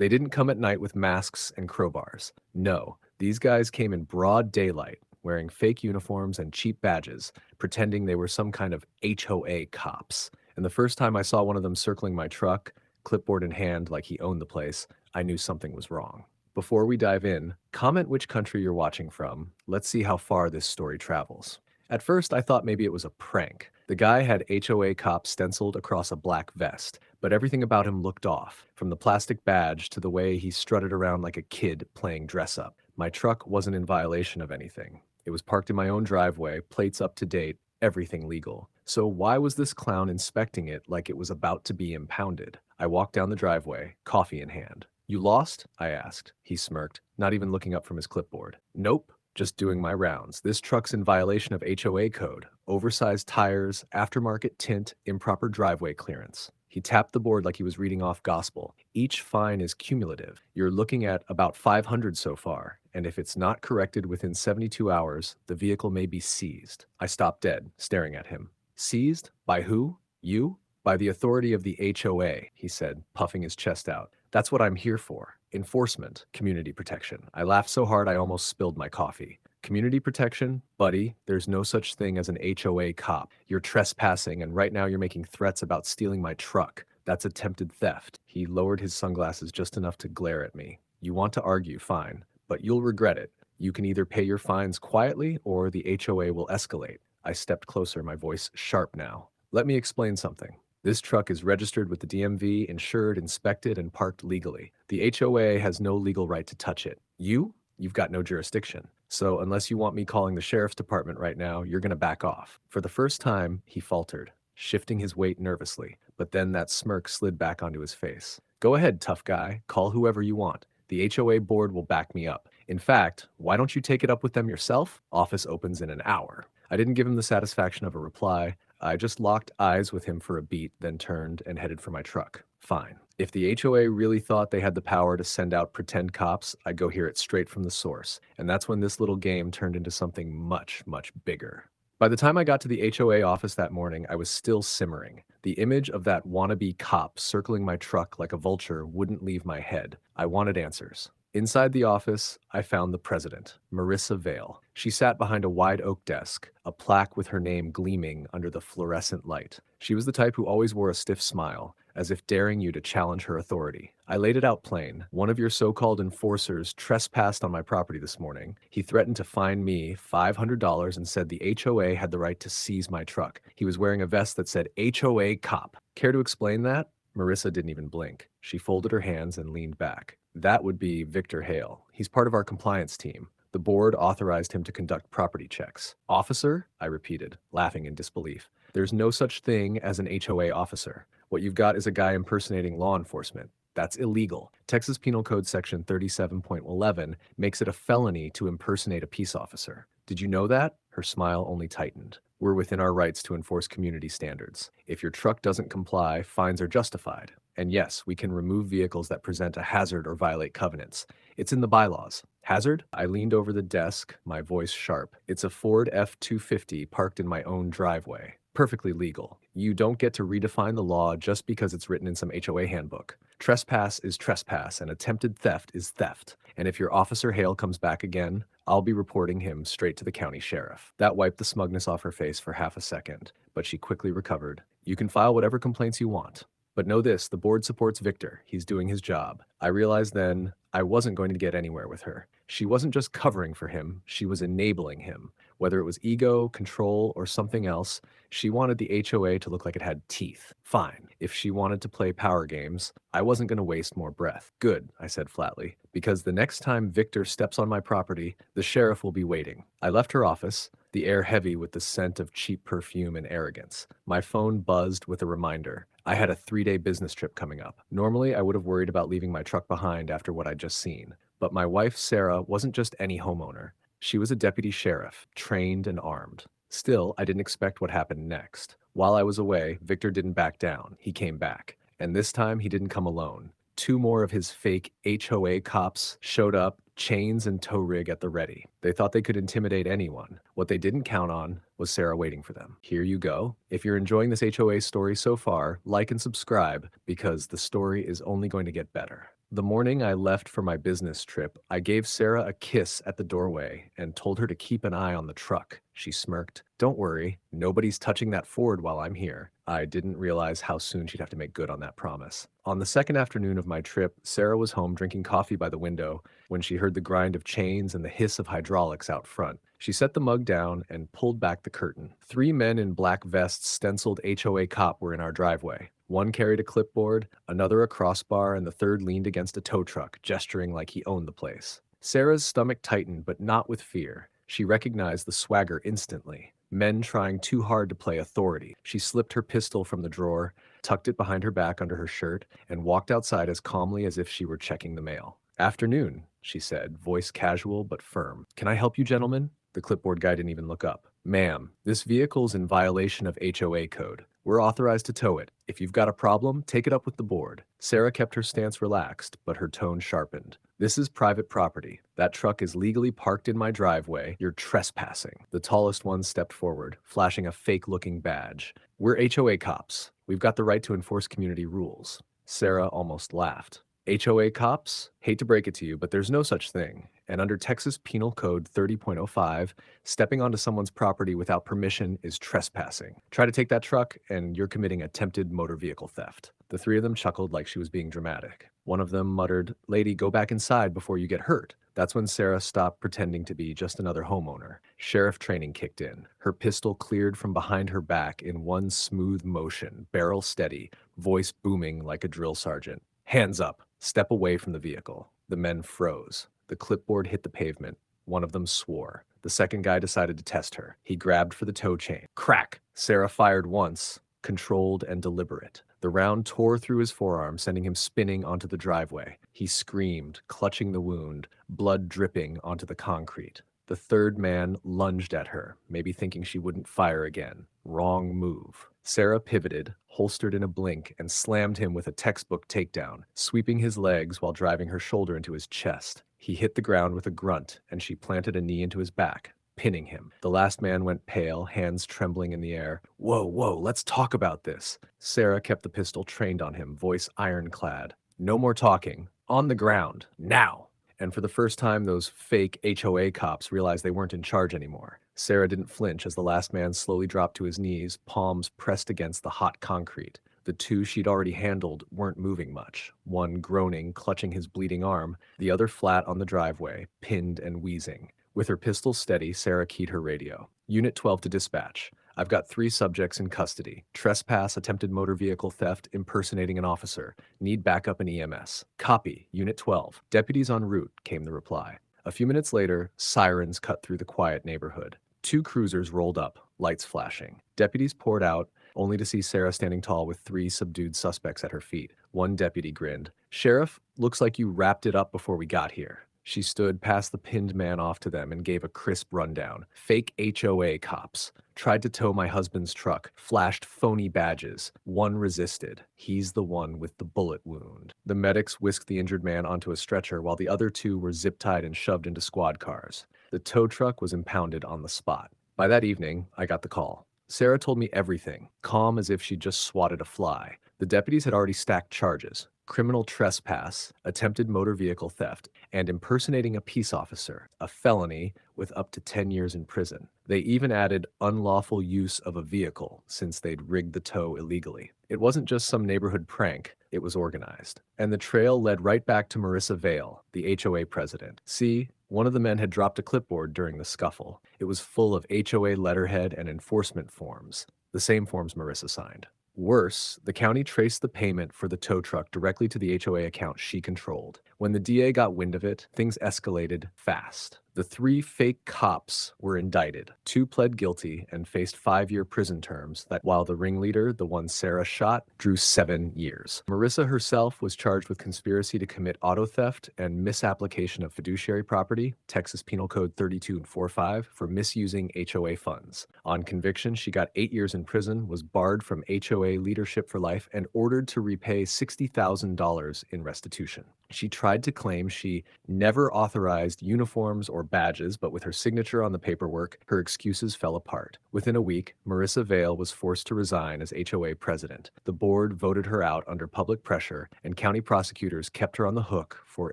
They didn't come at night with masks and crowbars. No, these guys came in broad daylight, wearing fake uniforms and cheap badges, pretending they were some kind of HOA cops. And the first time I saw one of them circling my truck, clipboard in hand like he owned the place, I knew something was wrong. Before we dive in, comment which country you're watching from. Let's see how far this story travels. At first, I thought maybe it was a prank. The guy had HOA cop stenciled across a black vest, but everything about him looked off, from the plastic badge to the way he strutted around like a kid playing dress up. My truck wasn't in violation of anything. It was parked in my own driveway, plates up to date, everything legal. So why was this clown inspecting it like it was about to be impounded? I walked down the driveway, coffee in hand. "You lost?" I asked. He smirked, not even looking up from his clipboard. "Nope. Just doing my rounds. This truck's in violation of HOA code. Oversized tires, aftermarket tint, improper driveway clearance." He tapped the board like he was reading off gospel. "Each fine is cumulative. You're looking at about 500 so far, and if it's not corrected within 72 hours, the vehicle may be seized." I stopped dead, staring at him. "Seized? By who? You?" "By the authority of the HOA," he said, puffing his chest out. "That's what I'm here for. Enforcement, community protection." I laughed so hard I almost spilled my coffee. "Community protection? Buddy, there's no such thing as an HOA cop. You're trespassing, and right now you're making threats about stealing my truck. That's attempted theft." He lowered his sunglasses just enough to glare at me. "You want to argue, fine, but you'll regret it. You can either pay your fines quietly or the HOA will escalate." I stepped closer, my voice sharp now. "Let me explain something. This truck is registered with the DMV, insured, inspected, and parked legally. The HOA has no legal right to touch it. You've got no jurisdiction. So unless you want me calling the sheriff's department right now, you're gonna back off." For the first time, he faltered, shifting his weight nervously, but then that smirk slid back onto his face. "Go ahead, tough guy. Call whoever you want. The HOA board will back me up. In fact, why don't you take it up with them yourself? Office opens in an hour." I didn't give him the satisfaction of a reply. I just locked eyes with him for a beat, then turned and headed for my truck. Fine. If the HOA really thought they had the power to send out pretend cops, I'd go hear it straight from the source. And that's when this little game turned into something much, much bigger. By the time I got to the HOA office that morning, I was still simmering. The image of that wannabe cop circling my truck like a vulture wouldn't leave my head. I wanted answers. Inside the office, I found the president, Marissa Vale. She sat behind a wide oak desk, a plaque with her name gleaming under the fluorescent light. She was the type who always wore a stiff smile, as if daring you to challenge her authority. I laid it out plain. "One of your so-called enforcers trespassed on my property this morning. He threatened to fine me $500 and said the HOA had the right to seize my truck. He was wearing a vest that said HOA cop. Care to explain that?" Marissa didn't even blink. She folded her hands and leaned back. "That would be Victor Hale. He's part of our compliance team. The board authorized him to conduct property checks." "Officer?" I repeated, laughing in disbelief. "There's no such thing as an HOA officer. What you've got is a guy impersonating law enforcement. That's illegal. Texas Penal Code Section 37.11 makes it a felony to impersonate a peace officer. Did you know that?" Her smile only tightened. "We're within our rights to enforce community standards. If your truck doesn't comply, fines are justified. And yes, we can remove vehicles that present a hazard or violate covenants. It's in the bylaws." "Hazard?" I leaned over the desk, my voice sharp. "It's a Ford F-250 parked in my own driveway. Perfectly legal. You don't get to redefine the law just because it's written in some HOA handbook. Trespass is trespass, and attempted theft is theft. And if your Officer Hale comes back again, I'll be reporting him straight to the county sheriff." That wiped the smugness off her face for half a second, but she quickly recovered. "You can file whatever complaints you want. But know this, the board supports Victor. He's doing his job." I realized then I wasn't going to get anywhere with her. She wasn't just covering for him, she was enabling him. Whether it was ego, control, or something else, she wanted the HOA to look like it had teeth. Fine. If she wanted to play power games, I wasn't going to waste more breath. "Good," I said flatly, "because the next time Victor steps on my property, the sheriff will be waiting." I left her office, the air heavy with the scent of cheap perfume and arrogance. My phone buzzed with a reminder. I had a 3-day business trip coming up. Normally, I would have worried about leaving my truck behind after what I'd just seen. But my wife, Sarah, wasn't just any homeowner. She was a deputy sheriff, trained and armed. Still, I didn't expect what happened next. While I was away, Victor didn't back down. He came back. And this time, he didn't come alone. 2 more of his fake HOA cops showed up, chains and tow rig at the ready. They thought they could intimidate anyone. What they didn't count on was Sarah waiting for them. Here you go. If you're enjoying this HOA story so far, like and subscribe because the story is only going to get better. The morning I left for my business trip, I gave Sarah a kiss at the doorway and told her to keep an eye on the truck. She smirked. Don't worry, nobody's touching that Ford while I'm here. I didn't realize how soon she'd have to make good on that promise. On the second afternoon of my trip, Sarah was home drinking coffee by the window when she heard the grind of chains and the hiss of hydraulics out front. She set the mug down and pulled back the curtain. Three men in black vests stenciled HOA cop were in our driveway. One carried a clipboard, another a crossbar, and the third leaned against a tow truck, gesturing like he owned the place. Sarah's stomach tightened, but not with fear. She recognized the swagger instantly. Men trying too hard to play authority. She slipped her pistol from the drawer, tucked it behind her back under her shirt, and walked outside as calmly as if she were checking the mail. Afternoon, she said, voice casual but firm. Can I help you, gentlemen? The clipboard guy didn't even look up. Ma'am, this vehicle's in violation of HOA code. We're authorized to tow it. If you've got a problem, take it up with the board. Sarah kept her stance relaxed, but her tone sharpened. This is private property. That truck is legally parked in my driveway. You're trespassing. The tallest one stepped forward, flashing a fake-looking badge. We're HOA cops. We've got the right to enforce community rules. Sarah almost laughed. HOA cops? Hate to break it to you, but there's no such thing. And under Texas Penal Code 30.05, stepping onto someone's property without permission is trespassing. Try to take that truck, and you're committing attempted motor vehicle theft. The three of them chuckled like she was being dramatic. One of them muttered, "Lady, go back inside before you get hurt." That's when Sarah stopped pretending to be just another homeowner. Sheriff training kicked in. Her pistol cleared from behind her back in one smooth motion, barrel steady, voice booming like a drill sergeant. Hands up. Step away from the vehicle. The men froze. The clipboard hit the pavement. One of them swore. The second guy decided to test her. He grabbed for the tow chain. Crack! Sarah fired once, controlled and deliberate. The round tore through his forearm, sending him spinning onto the driveway. He screamed, clutching the wound, blood dripping onto the concrete. The third man lunged at her, maybe thinking she wouldn't fire again. Wrong move. Sarah pivoted, holstered in a blink, and slammed him with a textbook takedown, sweeping his legs while driving her shoulder into his chest. He hit the ground with a grunt, and she planted a knee into his back, pinning him. The last man went pale, hands trembling in the air. Whoa, let's talk about this. Sarah kept the pistol trained on him, voice ironclad. No more talking. On the ground. Now. And for the first time, those fake HOA cops realized they weren't in charge anymore. Sarah didn't flinch as the last man slowly dropped to his knees, palms pressed against the hot concrete. The two she'd already handled weren't moving much, one groaning, clutching his bleeding arm, the other flat on the driveway, pinned and wheezing. With her pistol steady, Sarah keyed her radio. Unit 12 to dispatch. I've got 3 subjects in custody. Trespass, attempted motor vehicle theft, impersonating an officer. Need backup in EMS. Copy, Unit 12. Deputies en route, came the reply. A few minutes later, sirens cut through the quiet neighborhood. 2 cruisers rolled up, lights flashing. Deputies poured out, only to see Sarah standing tall with 3 subdued suspects at her feet. One deputy grinned. Sheriff, looks like you wrapped it up before we got here. She stood past the pinned man off to them and gave a crisp rundown. Fake HOA cops. Tried to tow my husband's truck. Flashed phony badges. One resisted. He's the one with the bullet wound. The medics whisked the injured man onto a stretcher while the other 2 were zip-tied and shoved into squad cars. The tow truck was impounded on the spot. By that evening, I got the call. Sarah told me everything, calm as if she'd just swatted a fly. The deputies had already stacked charges. Criminal trespass, attempted motor vehicle theft, and impersonating a peace officer, a felony with up to 10 years in prison. They even added unlawful use of a vehicle since they'd rigged the tow illegally. It wasn't just some neighborhood prank, it was organized. And the trail led right back to Marissa Vale, the HOA president. See, one of the men had dropped a clipboard during the scuffle. It was full of HOA letterhead and enforcement forms, the same forms Marissa signed. Worse, the county traced the payment for the tow truck directly to the HOA account she controlled. When the DA got wind of it, things escalated fast. The 3 fake cops were indicted. 2 pled guilty and faced 5-year prison terms that, while the ringleader, the one Sarah shot, drew 7 years. Marissa herself was charged with conspiracy to commit auto theft and misapplication of fiduciary property, Texas Penal Code 32.45, for misusing HOA funds. On conviction, she got 8 years in prison, was barred from HOA leadership for life, and ordered to repay $60,000 in restitution. She tried to claim she never authorized uniforms or badges, but with her signature on the paperwork, her excuses fell apart. Within a week, Marissa Vale was forced to resign as HOA president. The board voted her out under public pressure, and county prosecutors kept her on the hook for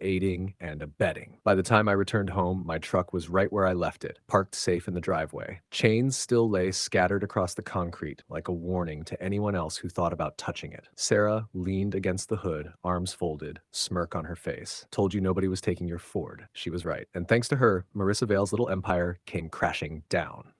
aiding and abetting. By the time I returned home, my truck was right where I left it, parked safe in the driveway. Chains still lay scattered across the concrete, like a warning to anyone else who thought about touching it. Sarah leaned against the hood, arms folded, smirk on her face. Told you nobody was taking your Ford. She was right. And thanks to her, Marissa Vale's little empire came crashing down.